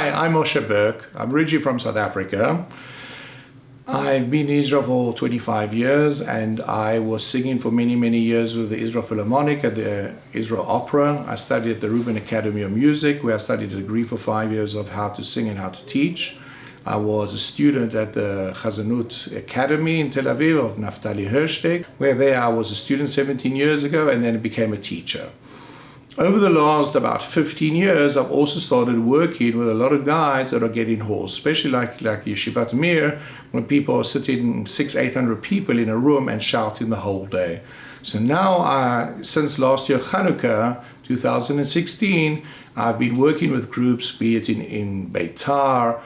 Hi, I'm Moshe Berk. I'm originally from South Africa. I've been in Israel for 25 years and I was singing for many, many years with the Israel Philharmonic at the Israel Opera. I studied at the Rubin Academy of Music, where I studied a degree for 5 years of how to sing and how to teach. I was a student at the Chazanut Academy in Tel Aviv of Naftali Hirschtek, where there I was a student 17 years ago and then became a teacher. Over the last about 15 years, I've also started working with a lot of guys that are getting hoarse, especially like Yeshivat Mir, when people are sitting 600-800 people in a room and shouting the whole day. So now, since last year, Chanukah, 2016, I've been working with groups, be it in Beitar,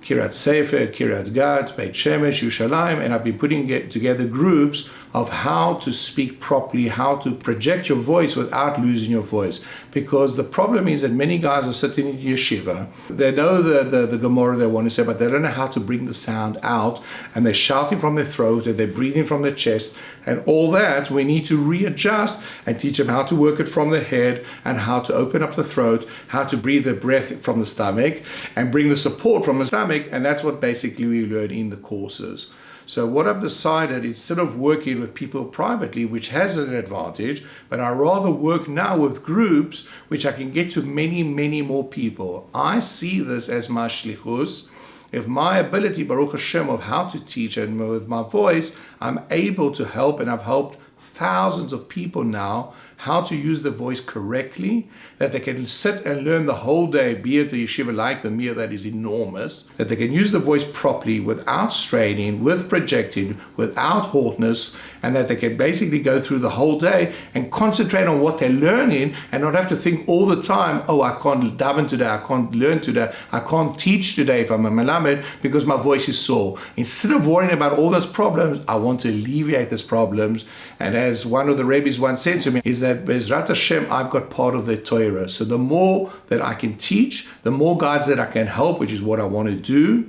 Kiryat Sefer, Kiryat Gat, Beit Shemesh, Yerushalayim, and I've been putting together groups of how to speak properly, how to project your voice without losing your voice. Because the problem is that many guys are sitting in yeshiva, they know the Gemara they want to say, but they don't know how to bring the sound out, and they're shouting from their throat, and they're breathing from their chest, and all that we need to readjust and teach them how to work it from the head, and how to open up the throat, how to breathe the breath from the stomach, and bring the support from the stomach, and that's what basically we learn in the courses. So what I've decided, instead of working with people privately, which has an advantage, but I rather work now with groups which I can get to many, many more people. I see this as my shlichus. If my ability, Baruch Hashem, of how to teach and with my voice, I'm able to help, and I've helped thousands of people now how to use the voice correctly, that they can sit and learn the whole day, be it a yeshiva like the Mir that is enormous, that they can use the voice properly without straining, with projecting, without hoarseness, and that they can basically go through the whole day and concentrate on what they're learning and not have to think all the time, oh, I can't daven today, I can't learn today, I can't teach today if I'm a melamed because my voice is sore. Instead of worrying about all those problems, I want to alleviate those problems. And as one of the rabbis once said to me, is that Bezrat Hashem, I've got part of the Torah. So the more that I can teach, the more guys that I can help, which is what I want to do,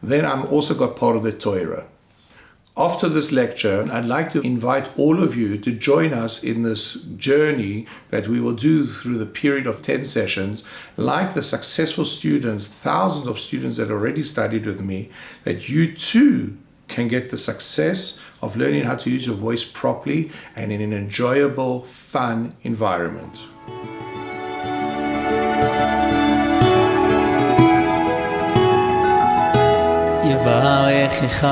then I'm also got part of the Torah. After this lecture, I'd like to invite all of you to join us in this journey that we will do through the period of 10 sessions, like the successful students, thousands of students that already studied with me, that you too can get the success of learning how to use your voice properly and in an enjoyable, fun environment. יברכך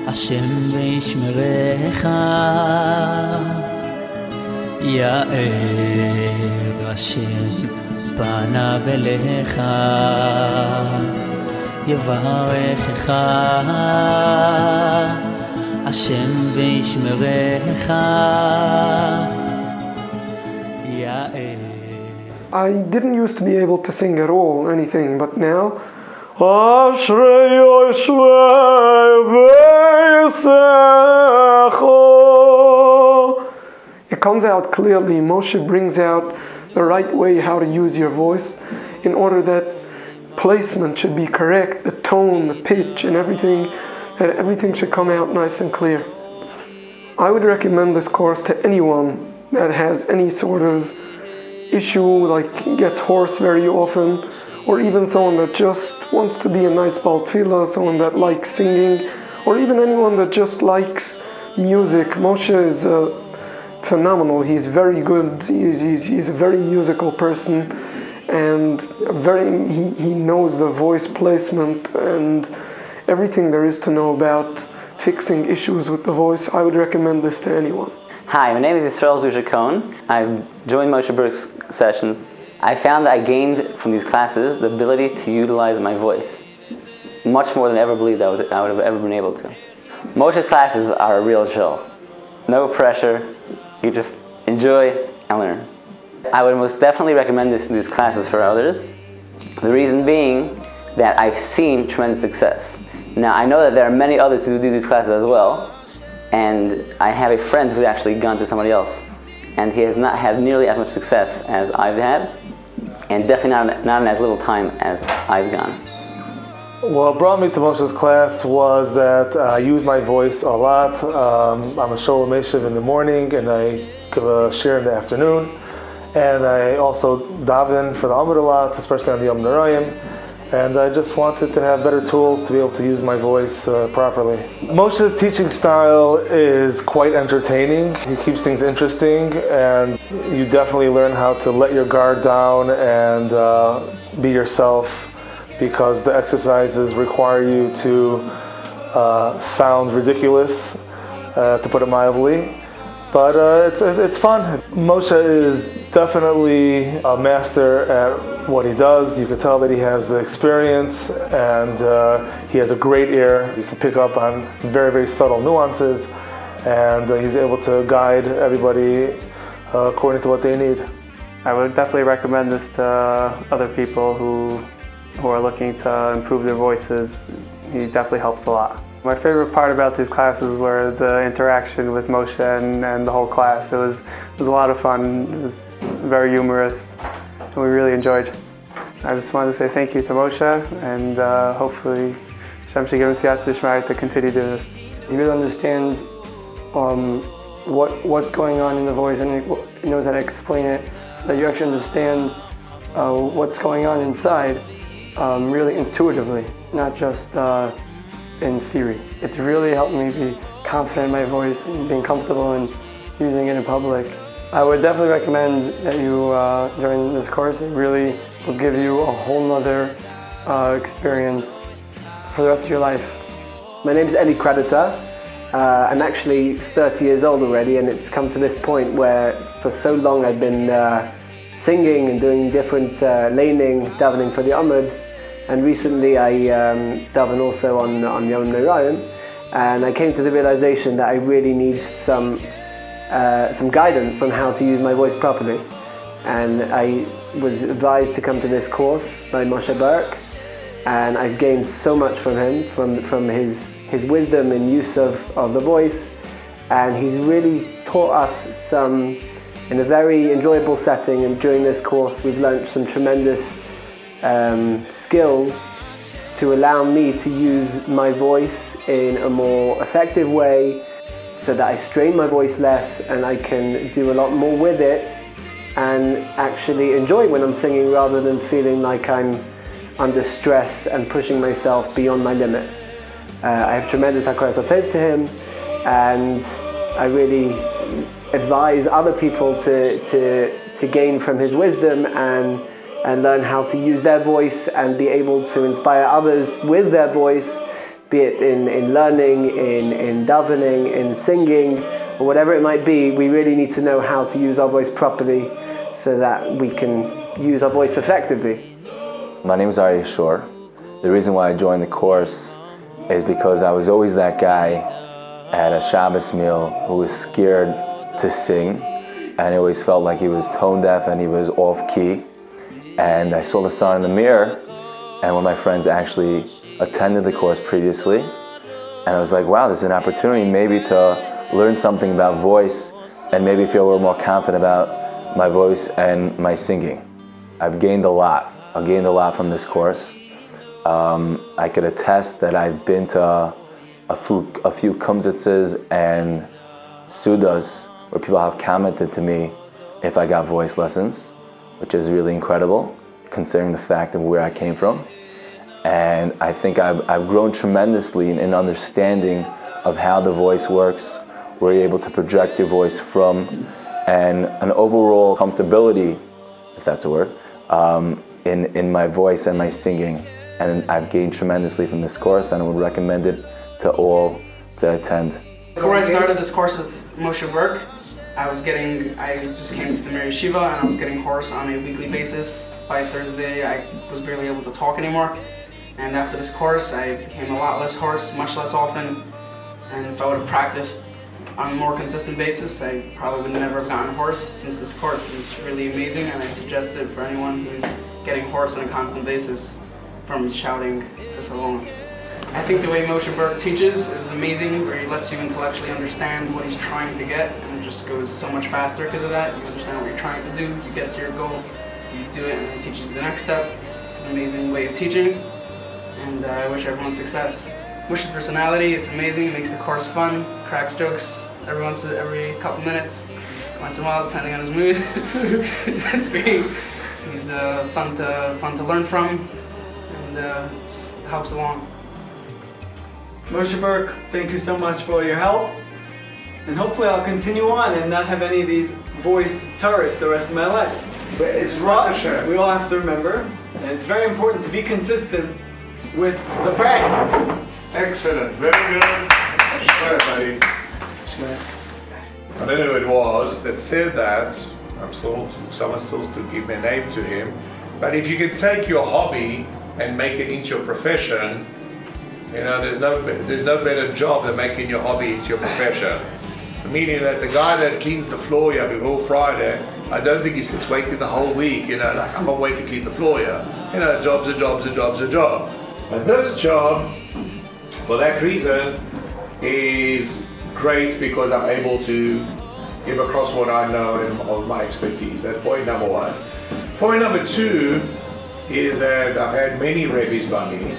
השם וישמרך, יאר השם פניו אליך, יברכך השם וישמרך, יאר. I didn't used to be able to sing at all or anything, but now Ashrei Yoshvei V'Yisecho. It comes out clearly. Moshe brings out the right way how to use your voice in order that placement should be correct, the tone, the pitch, and everything, that everything should come out nice and clear. I would recommend this course to anyone that has any sort of issue, like gets hoarse very often, or even someone that just wants to be a nice Baal Tefillah, someone that likes singing, or even anyone that just likes music. Moshe is phenomenal. He's very good. He's a very musical person, and he knows the voice placement and everything there is to know about fixing issues with the voice. I would recommend this to anyone. Hi, my name is Yisrael Zusha Cohen. I've joined Moshe Berk's sessions. I found that I gained from these classes the ability to utilize my voice much more than I ever believed I would have ever been able to. Moshe's classes are a real show. No pressure. You just enjoy and learn. I would most definitely recommend these classes for others. The reason being that I've seen tremendous success. Now, I know that there are many others who do these classes as well, and I have a friend who's actually gone to somebody else, and he has not had nearly as much success as I've had, and definitely not in as little time as I've gone. What brought me to Moshe's class was that I use my voice a lot. I'm a Sholem Meshiv in the morning, and I give a shir in the afternoon. And I also daven for the Amud a lot, especially on the Yom Narayim. And I just wanted to have better tools to be able to use my voice properly. Moshe's teaching style is quite entertaining. He keeps things interesting, and you definitely learn how to let your guard down and be yourself, because the exercises require you to sound ridiculous, to put it mildly. But it's fun. Moshe is definitely a master at what he does. You can tell that he has the experience, and he has a great ear. You can pick up on very, very subtle nuances, and he's able to guide everybody according to what they need. I would definitely recommend this to other people who are looking to improve their voices. He definitely helps a lot. My favorite part about these classes were the interaction with Moshe and the whole class. It was a lot of fun. It was very humorous, and we really enjoyed. I just wanted to say thank you to Moshe, and hopefully Hashem should give him siyata d'shmaya to continue doing this. He really understands what's going on in the voice, and he knows how to explain it so that you actually understand what's going on inside really intuitively, not just in theory. It's really helped me be confident in my voice and being comfortable in using it in public. I would definitely recommend that you join this course. It really will give you a whole nother experience for the rest of your life. My name is Eli Kradata. I'm actually 30 years old already, and it's come to this point where for so long I've been singing and doing different laning, davening for the Amud. And recently I daven also on Yom Narayim, and I came to the realization that I really need some guidance on how to use my voice properly. And I was advised to come to this course by Moshe Berk, and I've gained so much from him, from his wisdom and use of the voice, and he's really taught us some in a very enjoyable setting. And during this course we've learned some tremendous skills to allow me to use my voice in a more effective way, so that I strain my voice less and I can do a lot more with it and actually enjoy when I'm singing, rather than feeling like I'm under stress and pushing myself beyond my limits. I have tremendous hakaras hatov to him, and I really advise other people to gain from his wisdom and learn how to use their voice and be able to inspire others with their voice, be it in learning, in davening, in singing, or whatever it might be. We really need to know how to use our voice properly so that we can use our voice effectively. My name is Ari Shor. The reason why I joined the course is because I was always that guy at a Shabbos meal who was scared to sing, and he always felt like he was tone deaf and he was off key. And I saw the sign in the mirror, and one of my friends actually attended the course previously, and I was like, wow, this is an opportunity maybe to learn something about voice and maybe feel a little more confident about my voice and my singing. I've gained a lot. I've gained a lot from this course. I could attest that I've been to a few kumzitzes and sudas where people have commented to me if I got voice lessons, which is really incredible considering the fact of where I came from. And I think I've grown tremendously in understanding of how the voice works, where you're able to project your voice from, and an overall comfortability, if that's a word, in my voice and my singing. And I've gained tremendously from this course, and I would recommend it to all to attend. Before I started this course with Moshe Berk, I just came to the Mir Yeshiva, and I was getting hoarse on a weekly basis. By Thursday, I was barely able to talk anymore. And after this course, I became a lot less hoarse, much less often. And if I would have practiced on a more consistent basis, I probably would never have gotten hoarse, since this course is really amazing, and I suggest it for anyone who's getting hoarse on a constant basis from shouting for so long. I think the way Moshe Berk teaches is amazing, where he lets you intellectually understand what he's trying to get, and it just goes so much faster because of that. You understand what you're trying to do, you get to your goal, you do it, and then he teaches you the next step. It's an amazing way of teaching, and I wish everyone success. Moshe's personality, it's amazing, it makes the course fun, cracks jokes every couple minutes. once in a while, depending on his mood. It's great. He's fun to learn from, and it helps along. Moshe Berk, thank you so much for your help, and hopefully I'll continue on and not have any of these voice tzaros the rest of my life. But it's rough. We all have to remember, and it's very important to be consistent with the practice. Excellent, very good. Swear, buddy. I don't know who it was that said that. Someone still to give their name to him. But if you can take your hobby and make it into your profession, you know, there's no better job than making your hobby into your profession. Meaning that the guy that cleans the floor here before Friday, I don't think he sits waiting the whole week, you know, like I can't wait to clean the floor here. You know, a job's a job. But this job, for that reason, is great because I'm able to give across what I know and of my expertise. That's point number one. Point number two is that I've had many Rebbe's by me.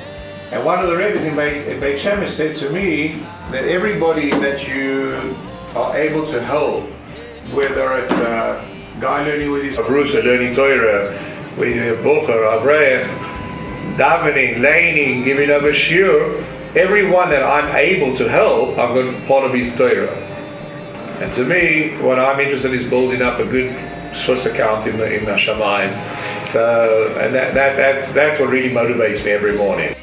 And one of the Rebbe's in Beit Shemesh said to me that everybody that you are able to help, whether it's a guy learning with his Avrusa, learning Torah, with a Bocher, Avreich, davening, laning, giving up a shiur, everyone that I'm able to help, I've got part of his Torah. And to me, what I'm interested in is building up a good Swiss account in the Shamayim. So, and that's what really motivates me every morning.